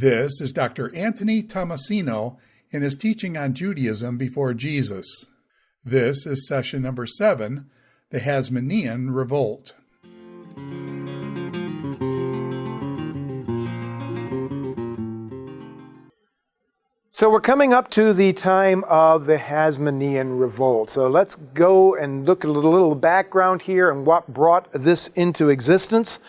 This is Dr. Anthony Tomasino in his teaching on Judaism before Jesus. This is session number 7, the Hasmonean Revolt. So we're coming up to the time of the Hasmonean Revolt. So let's go and look at a little background here and what brought this into existence.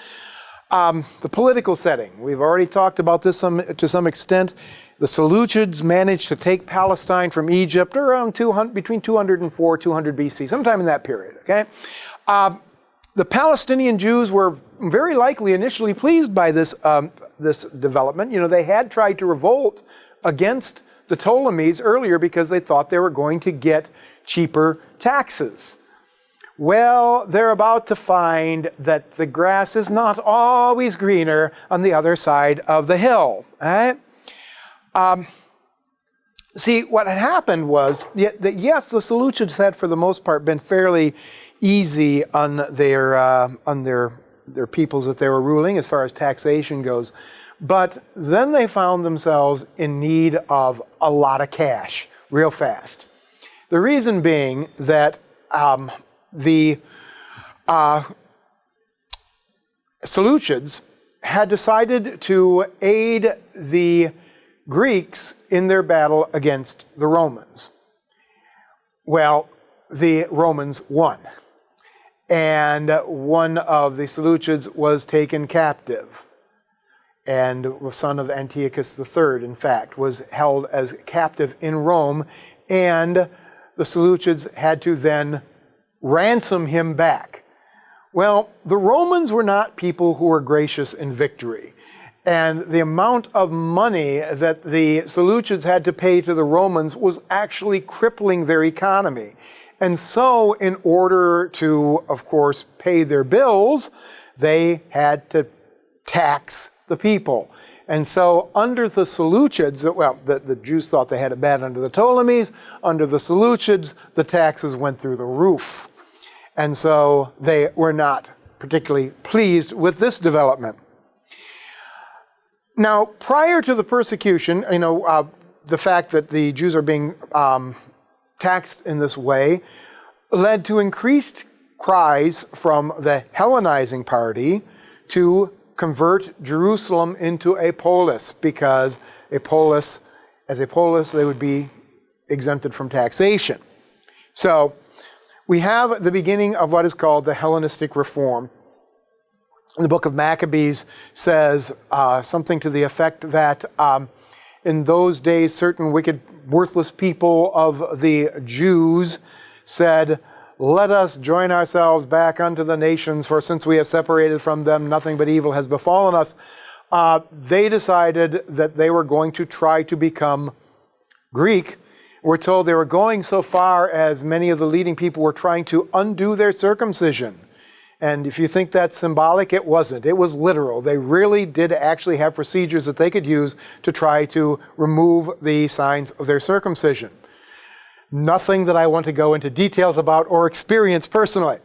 The political setting. We've already talked about this to some extent. The Seleucids managed to take Palestine from Egypt around between 204 200 BC, sometime in that period. Okay, the Palestinian Jews were very likely initially pleased by this development. You know, they had tried to revolt against the Ptolemies earlier because they thought they were going to get cheaper taxes. Well, they're about to find that the grass is not always greener on the other side of the hill. Right? See, what had happened was that yes, the Seleucids had, for the most part, been fairly easy on their peoples that they were ruling as far as taxation goes, but then they found themselves in need of a lot of cash real fast. The reason being that the Seleucids had decided to aid the Greeks in their battle against the Romans. Well, the Romans won, and one of the Seleucids was taken captive, and the son of Antiochus III, in fact, was held as captive in Rome, and the Seleucids had to then ransom him back. Well, the Romans were not people who were gracious in victory. And the amount of money that the Seleucids had to pay to the Romans was actually crippling their economy. And so, in order to, of course, pay their bills, they had to tax the people. And so, under the Seleucids, well, the Jews thought they had it bad under the Ptolemies. Under the Seleucids, the taxes went through the roof. And so they were not particularly pleased with this development. Now, prior to the persecution, the fact that the Jews are being taxed in this way led to increased cries from the Hellenizing party to convert Jerusalem into a polis, because as a polis, they would be exempted from taxation. So we have the beginning of what is called the Hellenistic Reform. The book of Maccabees says something to the effect that in those days, certain wicked, worthless people of the Jews said, "Let us join ourselves back unto the nations, for since we have separated from them, nothing but evil has befallen us." They decided that they were going to try to become Greek. We're told they were going so far as many of the leading people were trying to undo their circumcision. And if you think that's symbolic, it wasn't. It was literal. They really did actually have procedures that they could use to try to remove the signs of their circumcision. Nothing that I want to go into details about or experience personally.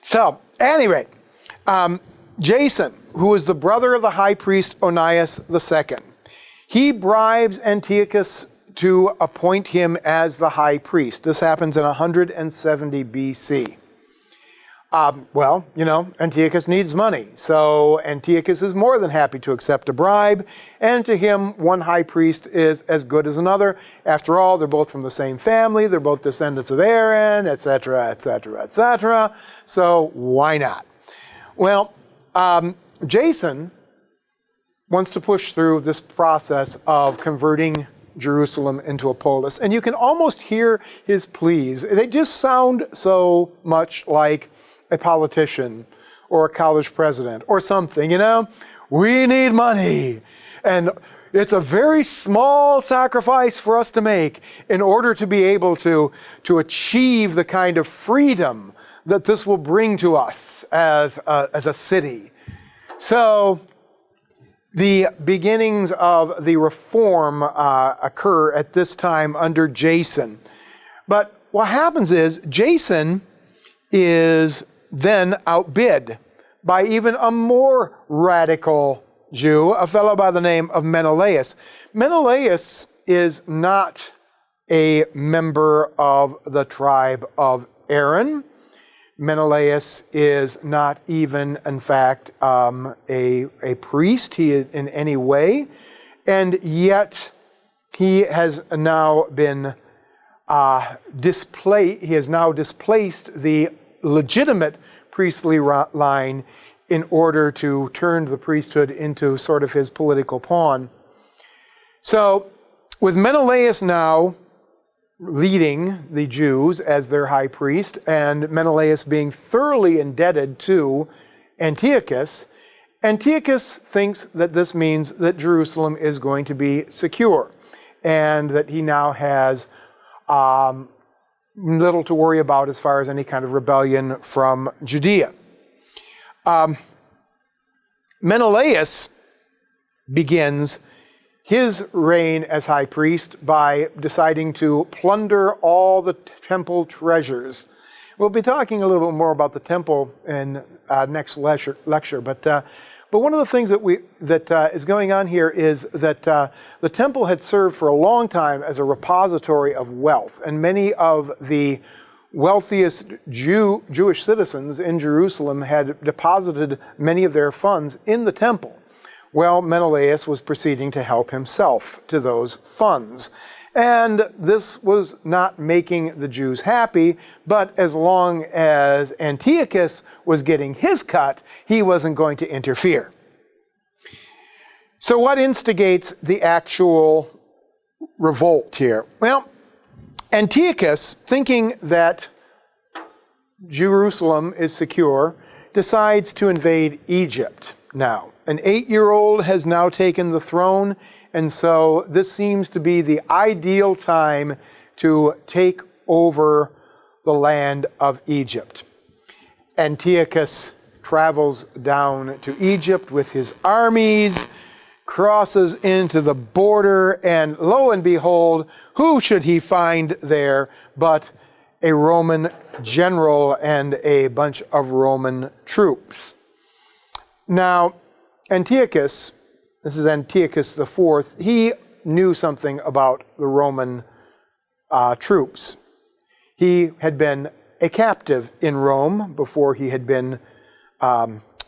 So, at any rate, Jason, who is the brother of the high priest Onias II, he bribes Antiochus to appoint him as the high priest. This happens in 170 BC. Antiochus needs money, so Antiochus is more than happy to accept a bribe, and to him, one high priest is as good as another. After all, they're both from the same family, they're both descendants of Aaron, etc., etc., etc., so why not? Well, Jason wants to push through this process of converting Jerusalem into a polis, and you can almost hear his pleas. They just sound so much like a politician or a college president or something, We need money, and it's a very small sacrifice for us to make in order to be able to achieve the kind of freedom that this will bring to us as a city. So the beginnings of the reform occur at this time under Jason. But what happens is Jason is then outbid by even a more radical Jew, a fellow by the name of Menelaus. Menelaus is not a member of the tribe of Aaron. Menelaus is not even, in fact, a priest in any way, and yet he has now been displaced. He has now displaced the legitimate priestly line in order to turn the priesthood into sort of his political pawn. So, with Menelaus now leading the Jews as their high priest, and Menelaus being thoroughly indebted to Antiochus, Antiochus thinks that this means that Jerusalem is going to be secure, and that he now has little to worry about as far as any kind of rebellion from Judea. Menelaus begins his reign as high priest by deciding to plunder all the temple treasures. We'll be talking a little more about the temple in next lecture, but one of the things that is going on here is that the temple had served for a long time as a repository of wealth, and many of the wealthiest Jewish citizens in Jerusalem had deposited many of their funds in the temple. Well, Menelaus was proceeding to help himself to those funds. And this was not making the Jews happy, but as long as Antiochus was getting his cut, he wasn't going to interfere. So what instigates the actual revolt here? Well, Antiochus, thinking that Jerusalem is secure, decides to invade Egypt now. An 8-year-old has now taken the throne, and so this seems to be the ideal time to take over the land of Egypt. Antiochus travels down to Egypt with his armies, crosses into the border, and lo and behold, who should he find there but a Roman general and a bunch of Roman troops. Now, Antiochus, this is Antiochus IV, he knew something about the Roman troops. He had been a captive in Rome before he had been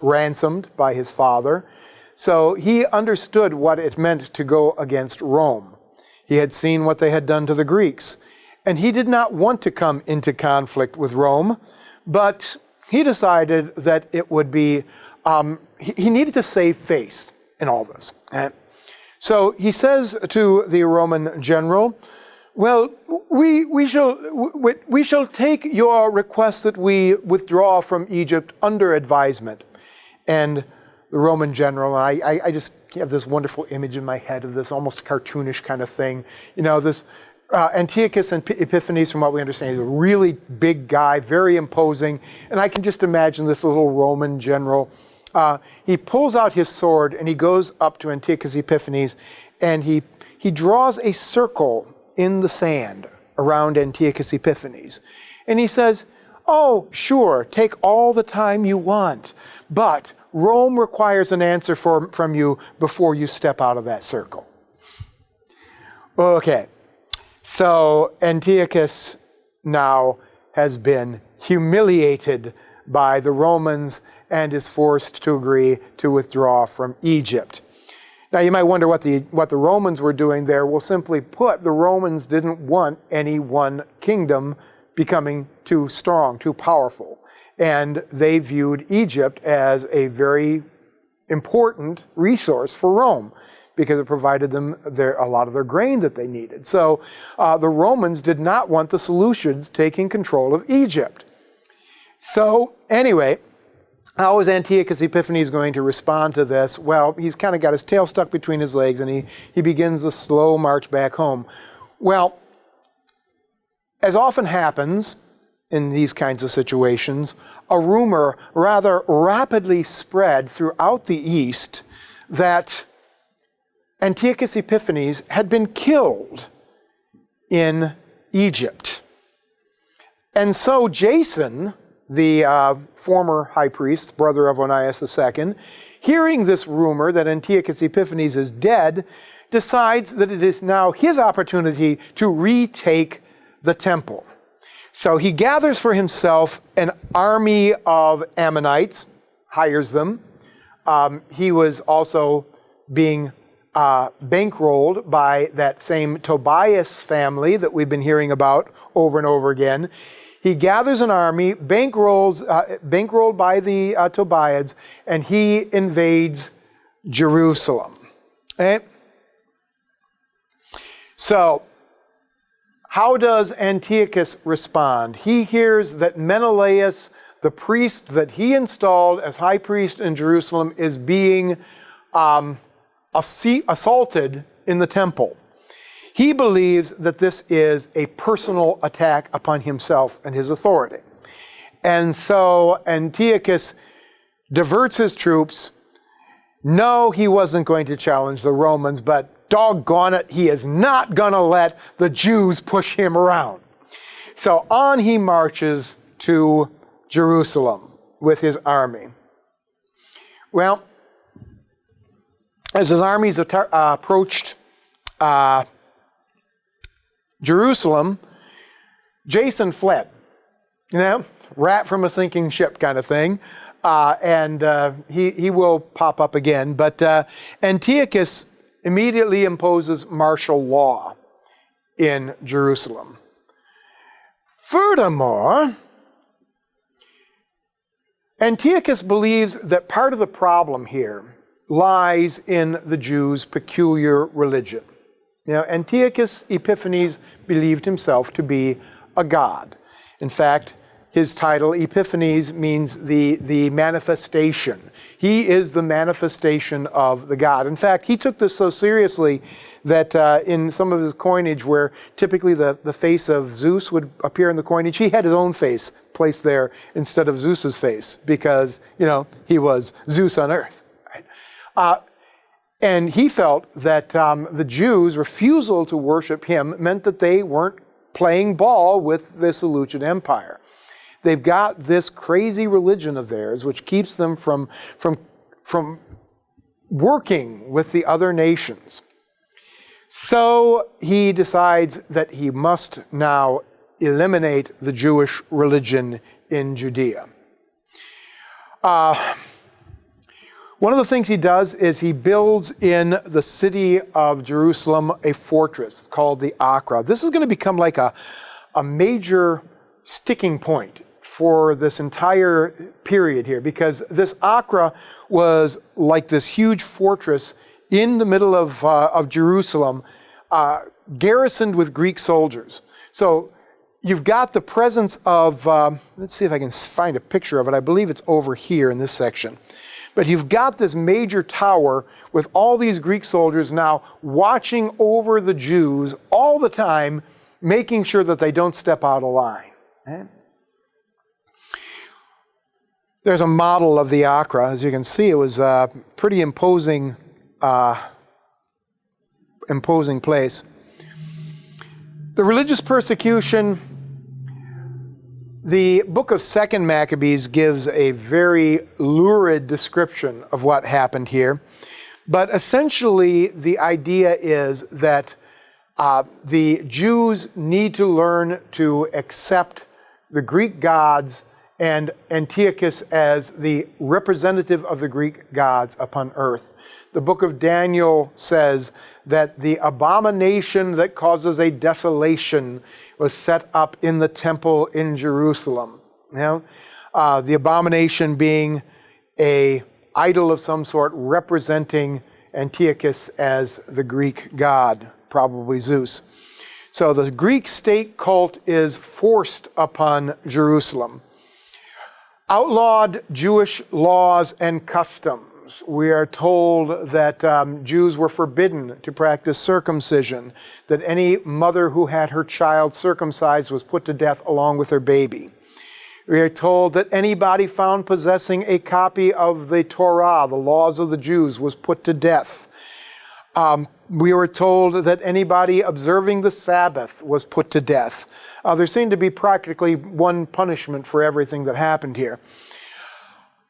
ransomed by his father. So he understood what it meant to go against Rome. He had seen what they had done to the Greeks. And he did not want to come into conflict with Rome, but he decided that it would be, he needed to save face in all this. So he says to the Roman general, well, we shall take your request that we withdraw from Egypt under advisement. And the Roman general, I just have this wonderful image in my head of this almost cartoonish kind of thing. You know, this Antiochus Epiphanes, from what we understand, is a really big guy, very imposing. And I can just imagine this little Roman general. He pulls out his sword and he goes up to Antiochus Epiphanes and he draws a circle in the sand around Antiochus Epiphanes. And he says, oh, sure, take all the time you want, but Rome requires an answer from you before you step out of that circle. Okay, so Antiochus now has been humiliated by the Romans and is forced to agree to withdraw from Egypt. Now you might wonder what the Romans were doing there. Well, simply put, the Romans didn't want any one kingdom becoming too strong, too powerful. And they viewed Egypt as a very important resource for Rome because it provided them a lot of their grain that they needed. So the Romans did not want the Seleucids taking control of Egypt. So anyway, how is Antiochus Epiphanes going to respond to this? Well, he's kind of got his tail stuck between his legs and he begins the slow march back home. Well, as often happens in these kinds of situations, a rumor rather rapidly spread throughout the East that Antiochus Epiphanes had been killed in Egypt. And so Jason, the former high priest, brother of Onias II, hearing this rumor that Antiochus Epiphanes is dead, decides that it is now his opportunity to retake the temple. So he gathers for himself an army of Ammonites, hires them. He was also being bankrolled by that same Tobias family that we've been hearing about over and over again. He gathers an army, bankrolled by the Tobiads, and he invades Jerusalem. Okay? So, how does Antiochus respond? He hears that Menelaus, the priest that he installed as high priest in Jerusalem, is being assaulted in the temple. He believes that this is a personal attack upon himself and his authority. And so Antiochus diverts his troops. No, he wasn't going to challenge the Romans, but doggone it, he is not going to let the Jews push him around. So on he marches to Jerusalem with his army. Well, as his armies approached Jerusalem, Jason fled. You know, rat from a sinking ship kind of thing. And he will pop up again. But Antiochus immediately imposes martial law in Jerusalem. Furthermore, Antiochus believes that part of the problem here lies in the Jews' peculiar religion. You know, Antiochus Epiphanes believed himself to be a god. In fact, his title, Epiphanes, means the manifestation. He is the manifestation of the god. In fact, he took this so seriously that in some of his coinage, where typically the face of Zeus would appear in the coinage, he had his own face placed there instead of Zeus's face because, you know, he was Zeus on earth. Right? And he felt that the Jews' refusal to worship him meant that they weren't playing ball with the Seleucid Empire. They've got this crazy religion of theirs which keeps them from working with the other nations. So he decides that he must now eliminate the Jewish religion in Judea. One of the things he does is he builds in the city of Jerusalem a fortress called the Acra. This is going to become like a major sticking point for this entire period here, because this Acra was like this huge fortress in the middle of Jerusalem, garrisoned with Greek soldiers. So you've got the presence of, let's see if I can find a picture of it. I believe it's over here in this section. But you've got this major tower with all these Greek soldiers now watching over the Jews all the time, making sure that they don't step out of line. Okay? There's a model of the Acra. As you can see, it was a pretty imposing place. The religious persecution, the book of 2nd Maccabees gives a very lurid description of what happened here. But essentially, the idea is that the Jews need to learn to accept the Greek gods and Antiochus as the representative of the Greek gods upon earth. The book of Daniel says that the abomination that causes a desolation was set up in the temple in Jerusalem. You know? The abomination being an idol of some sort representing Antiochus as the Greek god, probably Zeus. So the Greek state cult is forced upon Jerusalem. Outlawed Jewish laws and customs. We are told that Jews were forbidden to practice circumcision, that any mother who had her child circumcised was put to death along with her baby. We are told that anybody found possessing a copy of the Torah, the laws of the Jews, was put to death. We were told that anybody observing the Sabbath was put to death. There seemed to be practically one punishment for everything that happened here.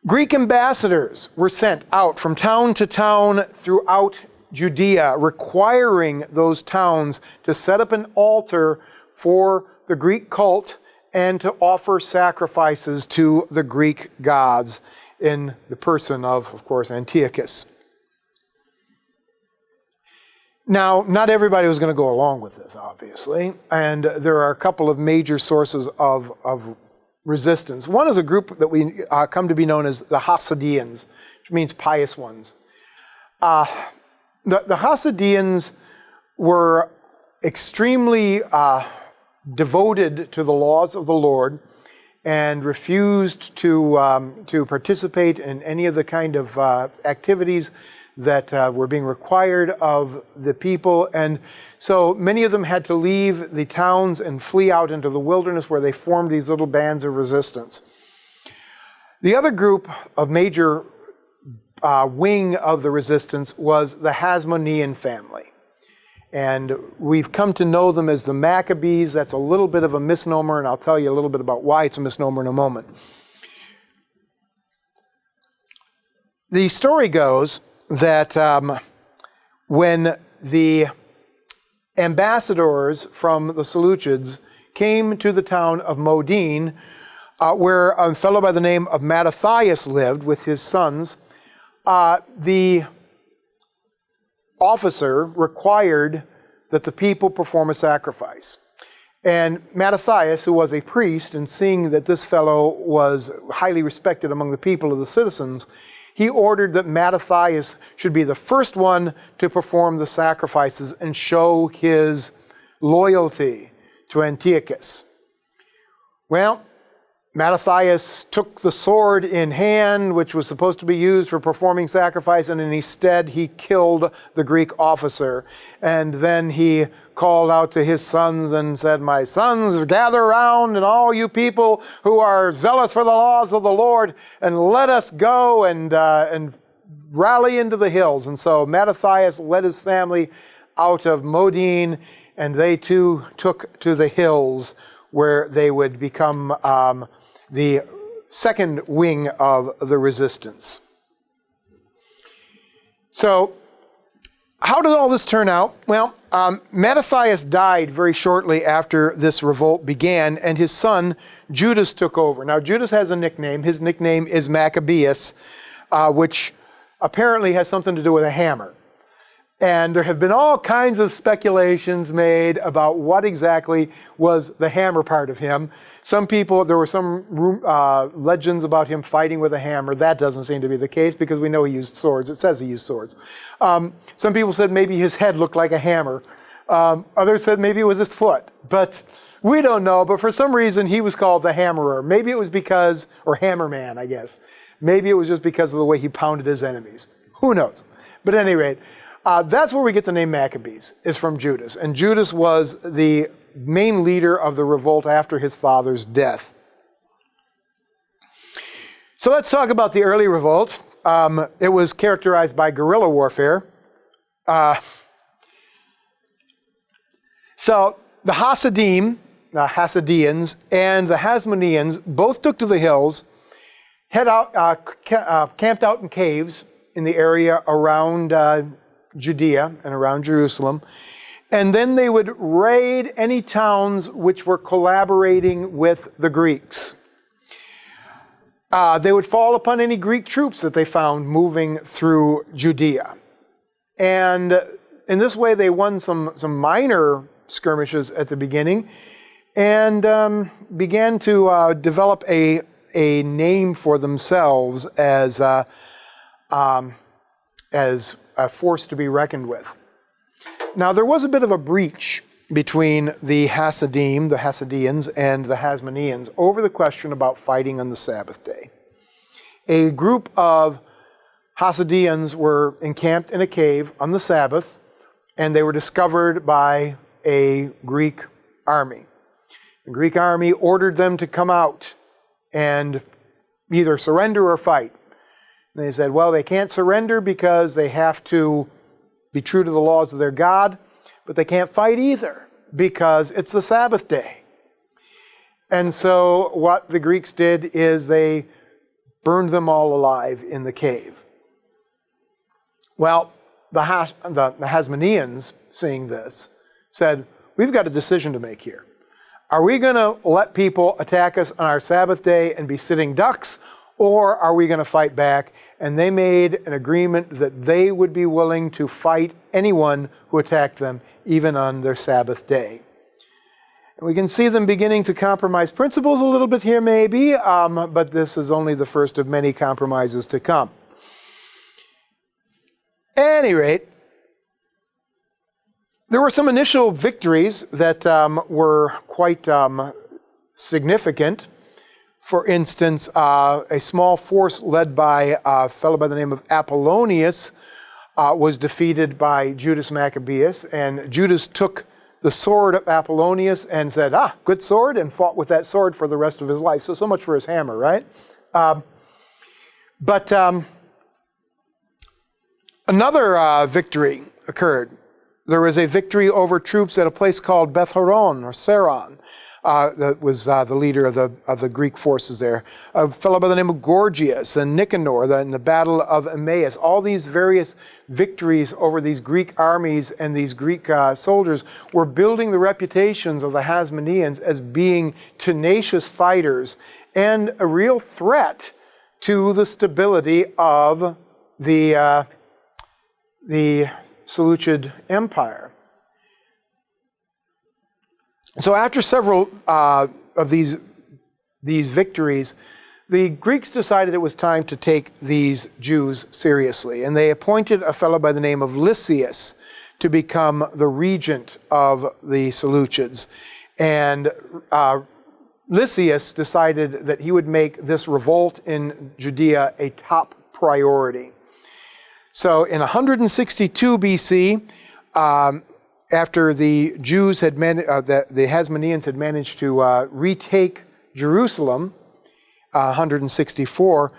Greek ambassadors were sent out from town to town throughout Judea, requiring those towns to set up an altar for the Greek cult and to offer sacrifices to the Greek gods in the person of course, Antiochus. Now, not everybody was going to go along with this, obviously, and there are a couple of major sources of resistance. One is a group that we come to be known as the Hasmoneans, which means pious ones. The Hasmoneans were extremely devoted to the laws of the Lord and refused to participate in any of the kind of activities that were being required of the people. And so many of them had to leave the towns and flee out into the wilderness, where they formed these little bands of resistance. The other group of major wing of the resistance was the Hasmonean family. And we've come to know them as the Maccabees. That's a little bit of a misnomer, and I'll tell you a little bit about why it's a misnomer in a moment. The story goes that when the ambassadors from the Seleucids came to the town of Modin, where a fellow by the name of Mattathias lived with his sons, the officer required that the people perform a sacrifice. And Mattathias, who was a priest, and seeing that this fellow was highly respected among the people of the citizens, he ordered that Mattathias should be the first one to perform the sacrifices and show his loyalty to Antiochus. Well, Mattathias took the sword in hand, which was supposed to be used for performing sacrifice, and instead he killed the Greek officer. And then he called out to his sons and said, "My sons, gather around, and all you people who are zealous for the laws of the Lord, and let us go and rally into the hills." And so Mattathias led his family out of Modin, and they too took to the hills, where they would become the second wing of the resistance. So, how did all this turn out? Well, Mattathias died very shortly after this revolt began, and his son Judas took over. Now, Judas has a nickname. His nickname is Maccabeus, which apparently has something to do with a hammer. And there have been all kinds of speculations made about what exactly was the hammer part of him. Some people, there were some legends about him fighting with a hammer. That doesn't seem to be the case, because we know he used swords. It says he used swords. Some people said maybe his head looked like a hammer. Others said maybe it was his foot. But we don't know. But for some reason, he was called the Hammerer. Maybe it was because, or Hammerman, I guess. Maybe it was just because of the way he pounded his enemies. Who knows? But at any rate, that's where we get the name Maccabees, is from Judas. And Judas was the main leader of the revolt after his father's death. So let's talk about the early revolt. It was characterized by guerrilla warfare. So the Hasidim, the Hasidians, and the Hasmoneans both took to the hills, camped out in caves in the area around Judea and around Jerusalem, and then they would raid any towns which were collaborating with the Greeks. They would fall upon any Greek troops that they found moving through Judea. And in this way, they won some minor skirmishes at the beginning, and began to develop a name for themselves as a force to be reckoned with. Now, there was a bit of a breach between the Hasidim, the Hasidians, and the Hasmoneans over the question about fighting on the Sabbath day. A group of Hasidians were encamped in a cave on the Sabbath, and they were discovered by a Greek army. The Greek army ordered them to come out and either surrender or fight. And they said, well, they can't surrender because they have to be true to the laws of their God, but they can't fight either because it's the Sabbath day. And so what the Greeks did is they burned them all alive in the cave. Well, the Hasmoneans, seeing this, said, we've got a decision to make here. Are we going to let people attack us on our Sabbath day and be sitting ducks, or are we going to fight back? And they made an agreement that they would be willing to fight anyone who attacked them, even on their Sabbath day. And we can see them beginning to compromise principles a little bit here, maybe, but this is only the first of many compromises to come. At any rate, there were some initial victories that were quite significant. For instance, a small force led by a fellow by the name of Apollonius was defeated by Judas Maccabeus, and Judas took the sword of Apollonius and said, good sword, and fought with that sword for the rest of his life. So much for his hammer, right? But another victory occurred. There was a victory over troops at a place called Beth Horon, or Saron. That was the leader of the Greek forces there. A fellow by the name of Gorgias and Nicanor in the Battle of Emmaus. All these various victories over these Greek armies and these Greek soldiers were building the reputations of the Hasmoneans as being tenacious fighters and a real threat to the stability of the Seleucid Empire. So after several of these victories, the Greeks decided it was time to take these Jews seriously, and they appointed a fellow by the name of Lysias to become the regent of the Seleucids. And Lysias decided that he would make this revolt in Judea a top priority. So in 162 BC, after the Jews had the Hasmoneans had managed to retake Jerusalem, 164,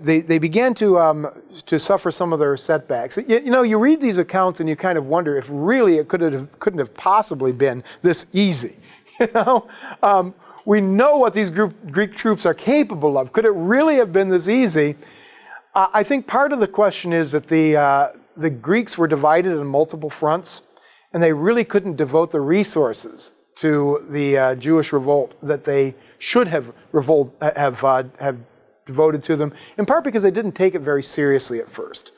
they began to suffer some of their setbacks. You read these accounts and you kind of wonder if really it couldn't have possibly been this easy. We know what these Greek troops are capable of. Could it really have been this easy? I think part of the question is that the Greeks were divided on multiple fronts, and they really couldn't devote the resources to the Jewish revolt that they should have devoted to them, in part because they didn't take it very seriously at first.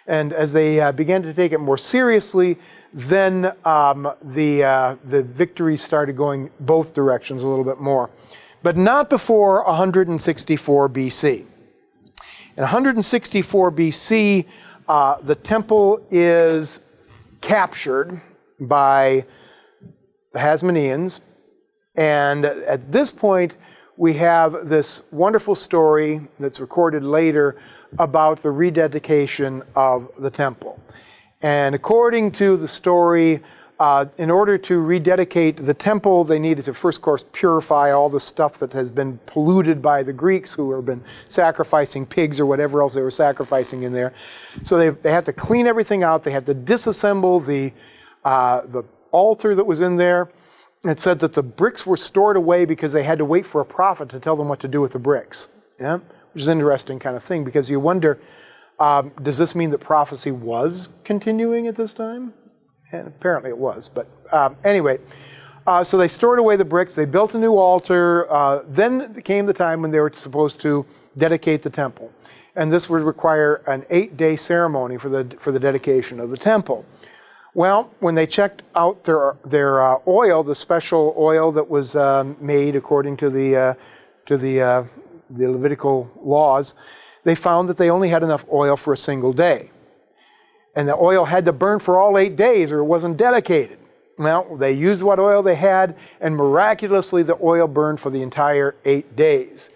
And as they began to take it more seriously, then the victories started going both directions a little bit more. But not before 164 BC. In 164 BC, the temple is captured by the Hasmoneans, and at this point we have this wonderful story that's recorded later about the rededication of the temple. And according to the story, in order to rededicate the temple, they needed to first, of course, purify all the stuff that has been polluted by the Greeks who have been sacrificing pigs or whatever else they were sacrificing in there. So they had to clean everything out. They had to disassemble the altar that was in there. It said that the bricks were stored away because they had to wait for a prophet to tell them what to do with the bricks. Yeah? Which is an interesting kind of thing, because you wonder, does this mean that prophecy was continuing at this time? And apparently it was, but anyway. So they stored away the bricks, they built a new altar, then came the time when they were supposed to dedicate the temple. And this would require an 8-day ceremony for the dedication of the temple. Well, when they checked out their oil, the special oil that was made according to the Levitical laws, they found that they only had enough oil for a single day. And the oil had to burn for all 8 days or it wasn't dedicated. Well, they used what oil they had, and miraculously the oil burned for the entire 8 days.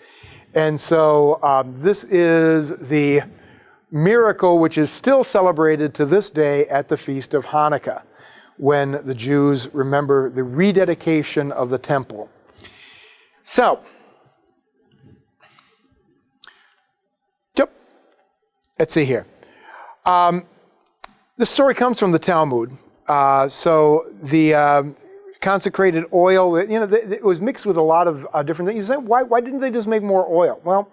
And so this is the miracle which is still celebrated to this day at the Feast of Hanukkah, when the Jews remember the rededication of the temple. So, let's see here. This story comes from the Talmud. So the consecrated oil, it was mixed with a lot of different things. You say, why didn't they just make more oil? Well,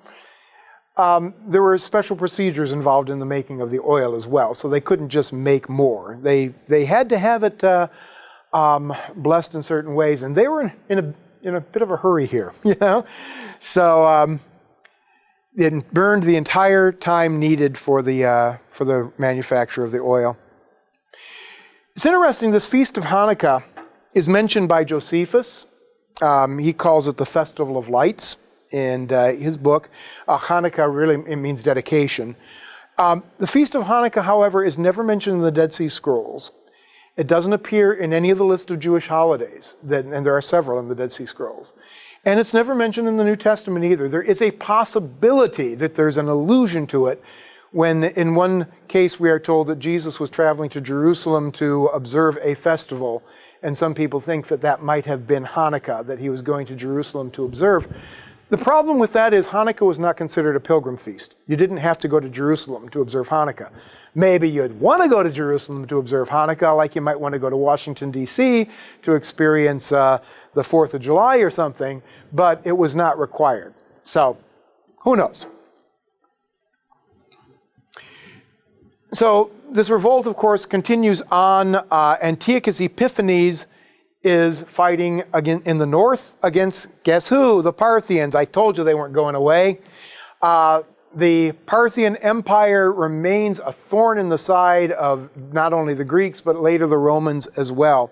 there were special procedures involved in the making of the oil as well, so they couldn't just make more. They had to have it blessed in certain ways, and they were in a bit of a hurry here, So it burned the entire time needed for the manufacture of the oil. It's interesting, this Feast of Hanukkah is mentioned by Josephus. He calls it the Festival of Lights in his book. Hanukkah really it means dedication. The Feast of Hanukkah, however, is never mentioned in the Dead Sea Scrolls. It doesn't appear in any of the list of Jewish holidays, and there are several in the Dead Sea Scrolls. And it's never mentioned in the New Testament either. There is a possibility that there's an allusion to it when in one case we are told that Jesus was traveling to Jerusalem to observe a festival, and some people think that that might have been Hanukkah, that he was going to Jerusalem to observe. The problem with that is Hanukkah was not considered a pilgrim feast. You didn't have to go to Jerusalem to observe Hanukkah. Maybe you'd want to go to Jerusalem to observe Hanukkah, like you might want to go to Washington, D.C. to experience the 4th of July or something, but it was not required. So, who knows? So, this revolt, of course, continues on. Antiochus Epiphanes is fighting again in the north against, guess who? The Parthians. I told you they weren't going away. The Parthian Empire remains a thorn in the side of not only the Greeks, but later the Romans as well.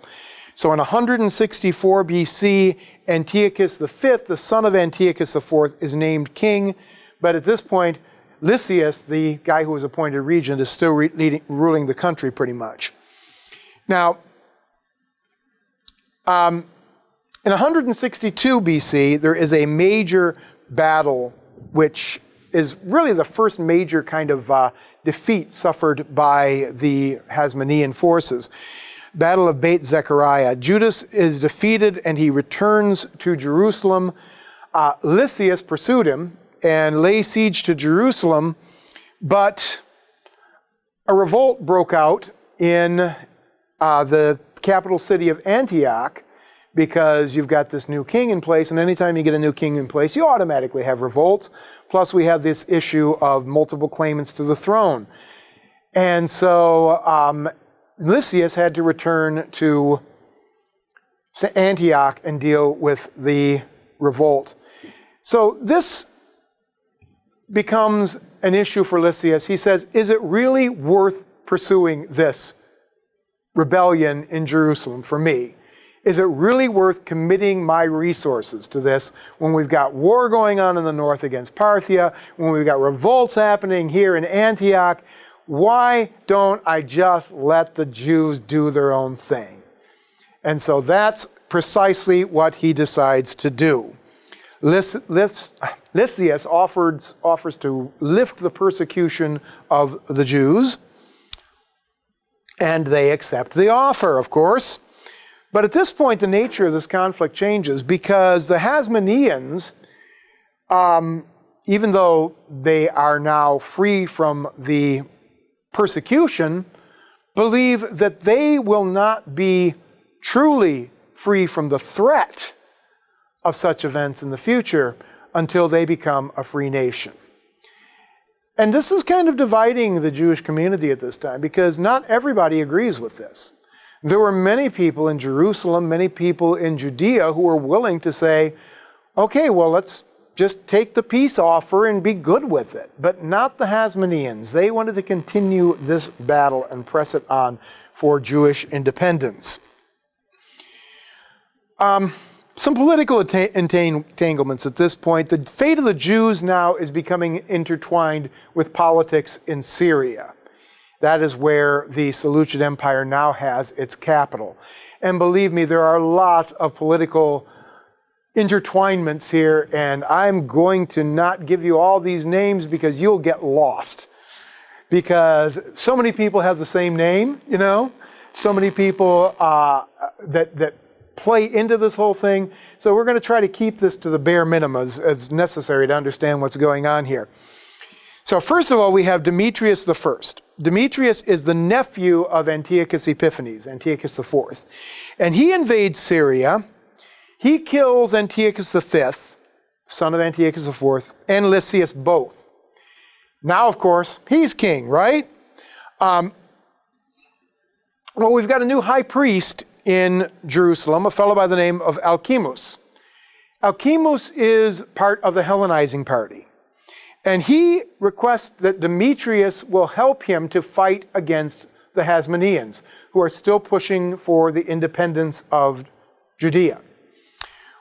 So in 164 BC, Antiochus V, the son of Antiochus IV, is named king. But at this point, Lysias, the guy who was appointed regent, is still ruling the country pretty much. Now, in 162 BC, there is a major battle, which is really the first major kind of defeat suffered by the Hasmonean forces. Battle of Beit Zechariah. Judas is defeated and he returns to Jerusalem. Lysias pursued him and lay siege to Jerusalem, but a revolt broke out in the capital city of Antioch, because you've got this new king in place, and anytime you get a new king in place, you automatically have revolts. Plus we have this issue of multiple claimants to the throne. And so Lysias had to return to Antioch and deal with the revolt. So this becomes an issue for Lysias. He says, is it really worth pursuing this rebellion in Jerusalem for me? Is it really worth committing my resources to this when we've got war going on in the north against Parthia, when we've got revolts happening here in Antioch? Why don't I just let the Jews do their own thing? And so that's precisely what he decides to do. Lysias offers to lift the persecution of the Jews, and they accept the offer, of course. But at this point, the nature of this conflict changes, because the Hasmoneans, even though they are now free from the persecution, believe that they will not be truly free from the threat of such events in the future until they become a free nation. And this is kind of dividing the Jewish community at this time, because not everybody agrees with this. There were many people in Jerusalem, many people in Judea who were willing to say, okay, well, let's just take the peace offer and be good with it. But not the Hasmoneans. They wanted to continue this battle and press it on for Jewish independence. Some political entanglements at this point. The fate of the Jews now is becoming intertwined with politics in Syria. That is where the Seleucid Empire now has its capital. And believe me, there are lots of political intertwinements here, and I'm going to not give you all these names because you'll get lost. Because so many people have the same name, so many people that play into this whole thing. So we're going to try to keep this to the bare minimum as necessary to understand what's going on here. So So first of all, we have Demetrius the First. Demetrius is the nephew of Antiochus Epiphanes, Antiochus IV. And he invades Syria. He kills Antiochus V, son of Antiochus IV, and Lysias both. Now, of course, he's king, right? Well, we've got a new high priest in Jerusalem, a fellow by the name of Alcimus. Alcimus is part of the Hellenizing party. And he requests that Demetrius will help him to fight against the Hasmoneans, who are still pushing for the independence of Judea.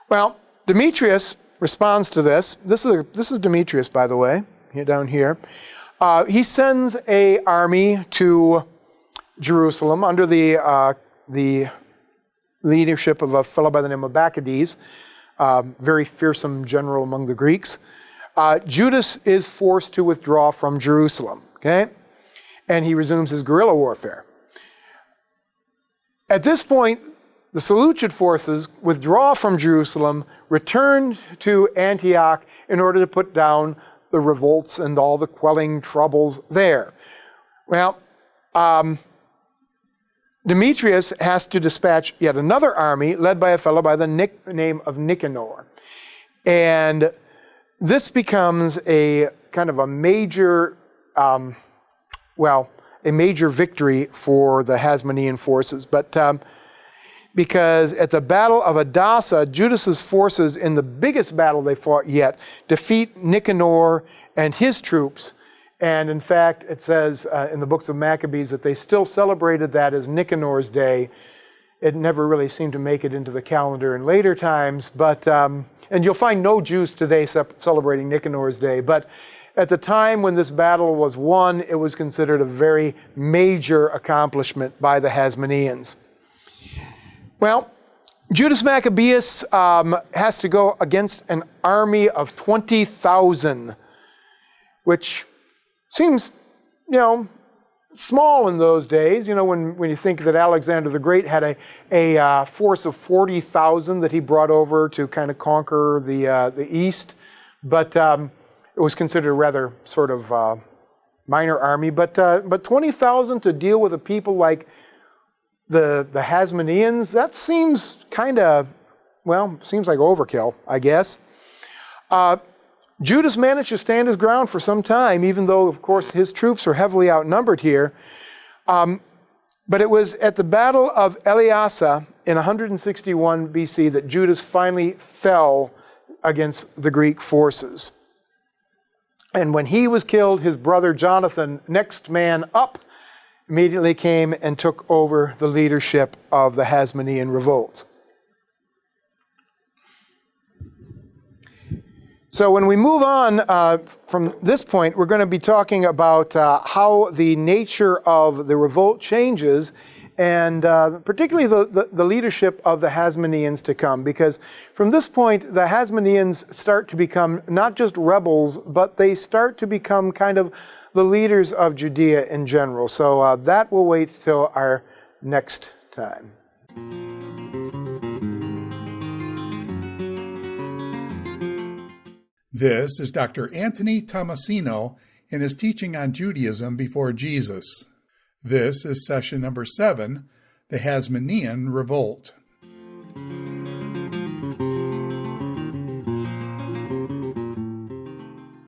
Well, Demetrius responds to this. This is Demetrius, by the way, here down here. He sends an army to Jerusalem under the leadership of a fellow by the name of Bacchides, very fearsome general among the Greeks. Judas is forced to withdraw from Jerusalem, okay? And he resumes his guerrilla warfare. At this point, the Seleucid forces withdraw from Jerusalem, return to Antioch in order to put down the revolts and all the quelling troubles there. Well, Demetrius has to dispatch yet another army led by a fellow by the name of Nicanor. And this becomes a kind of a major, a major victory for the Hasmonean forces. But because at the Battle of Adassa, Judas's forces, in the biggest battle they fought yet, defeat Nicanor and his troops. And in fact, it says in the books of Maccabees that they still celebrated that as Nicanor's Day. It never really seemed to make it into the calendar in later times, but and you'll find no Jews today celebrating Nicanor's Day. But at the time when this battle was won, it was considered a very major accomplishment by the Hasmoneans. Well, Judas Maccabeus has to go against an army of 20,000, which seems, small in those days, when you think that Alexander the Great had a force of 40,000 that he brought over to kind of conquer the East, but it was considered a rather sort of minor army. But 20,000 to deal with a people like the Hasmoneans, that seems seems like overkill, I guess. Judas managed to stand his ground for some time, even though, of course, his troops were heavily outnumbered here. But it was at the Battle of Eleasa in 161 BC that Judas finally fell against the Greek forces. And when he was killed, his brother Jonathan, next man up, immediately came and took over the leadership of the Hasmonean Revolt. So when we move on from this point, we're going to be talking about how the nature of the revolt changes, and particularly the leadership of the Hasmoneans to come. Because from this point, the Hasmoneans start to become not just rebels, but they start to become kind of the leaders of Judea in general. So that will wait till our next time. This is Dr. Anthony Tomasino in his teaching on Judaism before Jesus. This is session number 7, the Hasmonean Revolt.